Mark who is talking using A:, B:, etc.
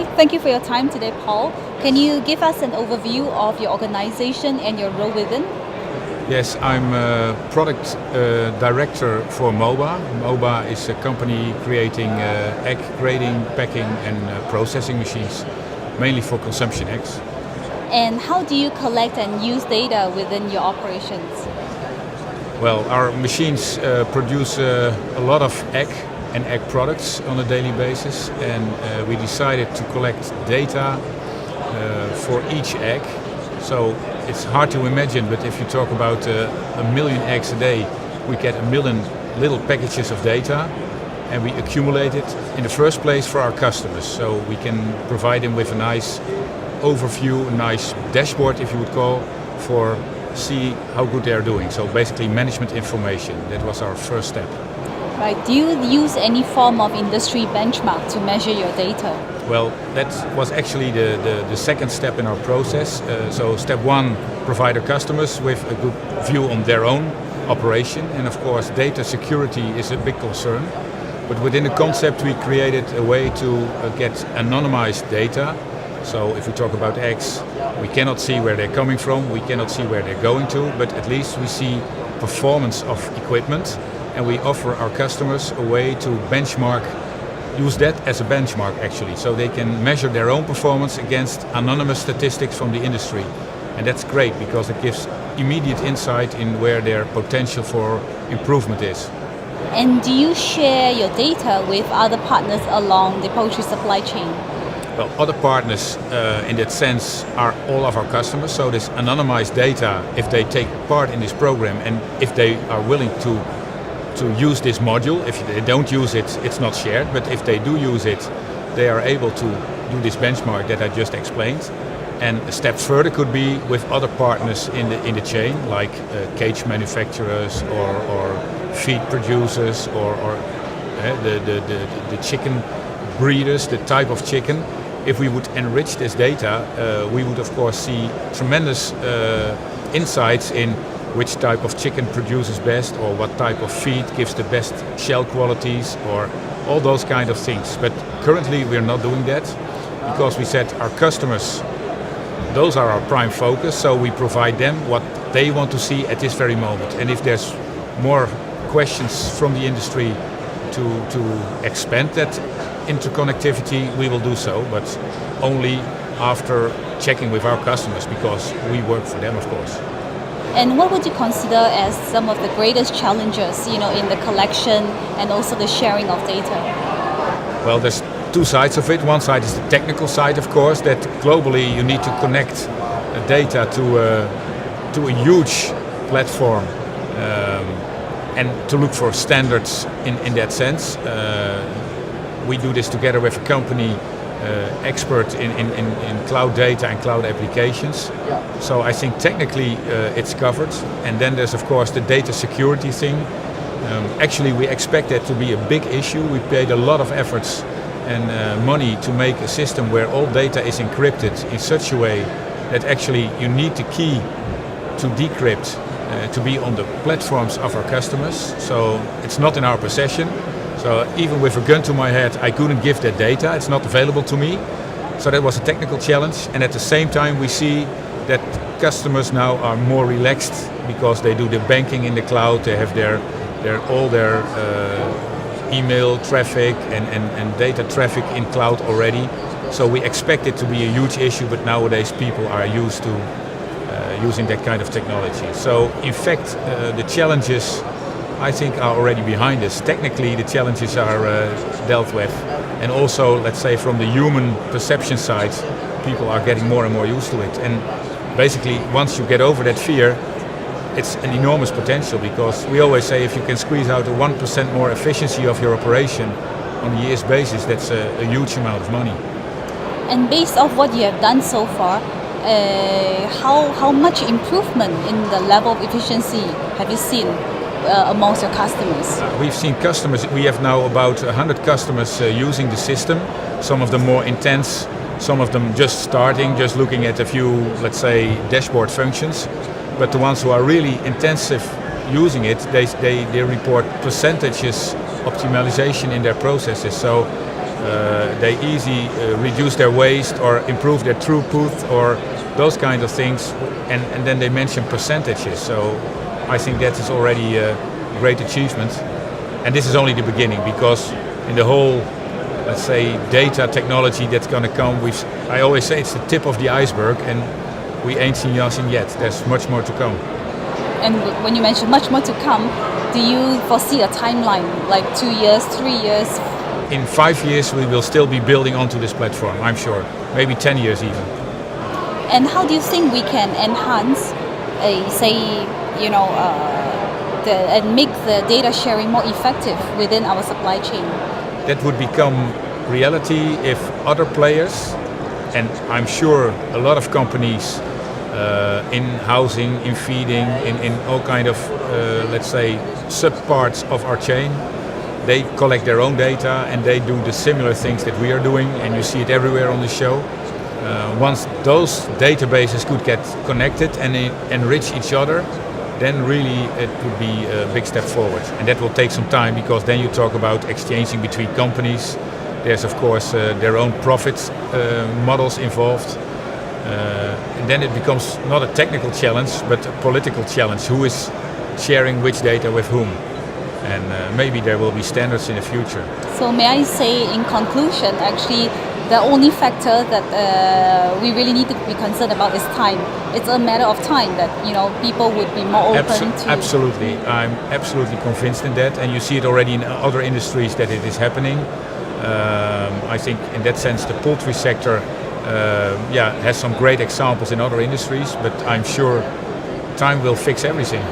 A: Hi, thank you for your time today, Paul. Can you give us an overview of your organization and your role within?
B: Yes, I'm a product director for MOBA. MOBA is a company creating egg grading, packing and processing machines, mainly for consumption eggs.
A: And how do you collect and use data within your operations?
B: Well, our machines produce a lot of egg and egg products on a daily basis, and we decided to collect data for each egg. So it's hard to imagine, but if you talk about a million eggs a day, we get a million little packages of data, and we accumulate it in the first place for our customers. So we can provide them with a nice overview, a nice dashboard, if you would call, for see how good they are doing. So basically management information. That was our first step.
A: Right. Do you use any form of industry benchmark to measure your data?
B: Well, that was actually the second step in our process. So step one, provide our customers with a good view on their own operation. And of course, data security is a big concern. But within the concept, we created a way to get anonymized data. So if we talk about eggs, we cannot see where they're coming from, we cannot see where they're going to, but at least we see performance of equipment, and we offer our customers a way to benchmark, use that as a benchmark actually, so they can measure their own performance against anonymous statistics from the industry. And that's great because it gives immediate insight in where their potential for improvement is.
A: And do you share your data with other partners along the poultry supply chain?
B: Well, other partners in that sense are all of our customers. So this anonymized data, if they take part in this program and if they are willing to use this module, if they don't use it, it's not shared. But if they do use it, they are able to do this benchmark that I just explained. And a step further could be with other partners in the chain, like cage manufacturers or feed producers or the chicken breeders, the type of chicken. If we would enrich this data, we would of course see tremendous insights in which type of chicken produces best or what type of feed gives the best shell qualities or all those kind of things. But currently we're not doing that because we said our customers, those are our prime focus, so we provide them what they want to see at this very moment. And if there's more questions from the industry to expand that interconnectivity, we will do so, but only after checking with our customers because we work for them, of course.
A: And what would you consider as some of the greatest challenges, in the collection and also the sharing of data?
B: Well, there's two sides of it. One side is the technical side, of course, that globally you need to connect data to a huge platform and to look for standards in that sense. We do this together with a company expert in cloud data and cloud applications. So I think technically it's covered. And then there's of course the data security thing. Actually we expect that to be a big issue. We paid a lot of efforts and money to make a system where all data is encrypted in such a way that actually you need the key to decrypt to be on the platforms of our customers. So it's not in our possession. So even with a gun to my head, I couldn't give that data. It's not available to me. So that was a technical challenge. And at the same time, we see that customers now are more relaxed because they do the banking in the cloud. They have all their email traffic and data traffic in cloud already. So we expect it to be a huge issue, but nowadays people are used to using that kind of technology. So in fact, the challenges I think are already behind us. Technically the challenges are dealt with, and also let's say from the human perception side, people are getting more and more used to it. And basically once you get over that fear, it's an enormous potential, because we always say if you can squeeze out a 1% more efficiency of your operation on a year's basis, that's a huge amount of money.
A: And based off what you have done so far, how much improvement in the level of efficiency have you seen amongst your customers?
B: We've seen customers, we have now about 100 customers using the system, some of them more intense, some of them just starting, just looking at a few, let's say, dashboard functions. But the ones who are really intensive using it, they report percentages optimization in their processes. So They easily reduce their waste or improve their throughput or those kind of things, and then they mention percentages. So I think that is already a great achievement. And this is only the beginning, because in the whole, let's say, data technology that's going to come, I always say it's the tip of the iceberg, and we ain't seen nothing yet. There's much more to come.
A: And when you mention much more to come, do you foresee a timeline, like 2 years, 3 years?
B: In 5 years, we will still be building onto this platform, I'm sure. Maybe 10 years even.
A: And how do you think we can enhance, and make the data sharing more effective within our supply chain?
B: That would become reality if other players, and I'm sure a lot of companies in housing, in feeding, in all kind of, let's say, sub-parts of our chain, they collect their own data and they do the similar things that we are doing, and you see it everywhere on the show. Once those databases could get connected and enrich each other, then really it would be a big step forward. And that will take some time, because then you talk about exchanging between companies. There's of course their own profit models involved. And then it becomes not a technical challenge, but a political challenge. Who is sharing which data with whom? And maybe there will be standards in the future.
A: So may I say, in conclusion, actually, the only factor that we really need to be concerned about is time. It's a matter of time that people would be more open to.
B: Absolutely, I'm absolutely convinced in that, and you see it already in other industries that it is happening. I think in that sense the poultry sector has some great examples in other industries, but I'm sure time will fix everything.